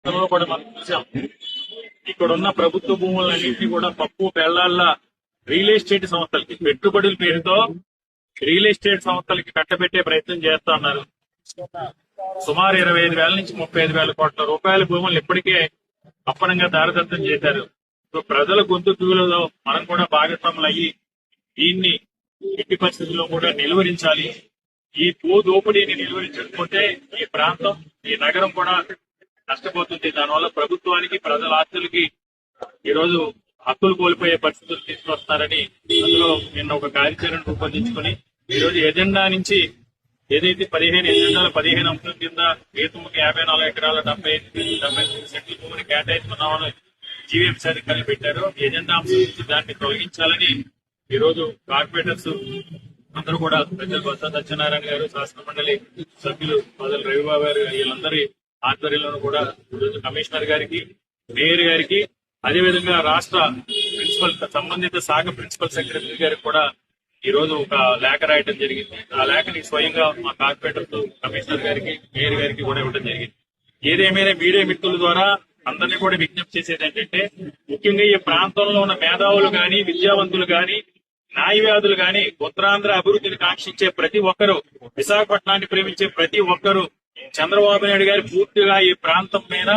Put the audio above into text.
గతంలో కూడా మనం చూసాం. ఇక్కడ ఉన్న ప్రభుత్వ భూములన్నింటినీ కూడా పప్పు బెల్లాల్లా రియల్ ఎస్టేట్ సంస్థలకి పెట్టుబడుల పేరుతో రియల్ ఎస్టేట్ సంస్థలకి కట్టబెట్టే ప్రయత్నం చేస్తా ఉన్నారు. సుమారు 25,000 నుంచి 35,000 కోట్ల రూపాయల భూములు ఇప్పటికే అప్పనంగా దారదత్తం చేశారు. సో ప్రజల గొంతులో మనం కూడా భాగస్వాములు అయ్యి దీన్ని ఎట్టి పరిస్థితుల్లో కూడా నిలువరించాలి. ఈ భూ దోపిడీని నిలువరించకపోతే ఈ ప్రాంతం, ఈ నగరం కూడా నష్టపోతుంది. దానివల్ల ప్రభుత్వానికి, ప్రజల ఆస్తులకి ఈరోజు హక్కులు కోల్పోయే పరిస్థితులు తీసుకొస్తున్నారని అందులో నిన్న ఒక కార్యాచరణ రూపొందించుకుని ఈరోజు ఎజెండా నుంచి ఏదైతే 15 అంశాల కింద రైతులకు 54 ఎకరాల 70 సెంట్ల భూమిని కేటాయించుకున్నామని జీవీఎంసీ అధికారులు పెట్టారు. ఎజెండా అంశం నుంచి దాన్ని తొలగించాలని ఈరోజు కార్పొరేటర్స్ అందరూ కూడా ప్రజల బొత్స సత్యనారాయణ గారు, శాసన మండలి సభ్యులు మొదలు రవిబాబు గారు వీళ్ళందరి ఆధ్వర్యంలో కూడా ఈరోజు కమిషనర్ గారికి, మేయర్ గారికి, అదేవిధంగా రాష్ట్ర ప్రిన్సిపల్ సంబంధిత శాఖ ప్రిన్సిపల్ సెక్రటరీ గారికి కూడా ఈ రోజు ఒక లేఖ రాయడం జరిగింది. ఆ లేఖని స్వయంగా మా కార్పొరేటర్స్, కమిషనర్ గారికి, మేయర్ గారికి కూడా ఇవ్వడం జరిగింది. ఏదేమైనా మీడియా మిత్రుల ద్వారా అందరినీ కూడా విజ్ఞప్తి చేసేది ఏంటంటే, ముఖ్యంగా ఈ ప్రాంతంలో ఉన్న మేధావులు గాని, విద్యావంతులు గాని, న్యాయవాదులు గాని, ఉత్తరాంధ్ర అభివృద్ధిని కాంక్షించే ప్రతి ఒక్కరూ, విశాఖపట్నాన్ని ప్రేమించే ప్రతి ఒక్కరూ చంద్రబాబు నాయుడు గారు పూర్తిగా ఈ ప్రాంతం మీద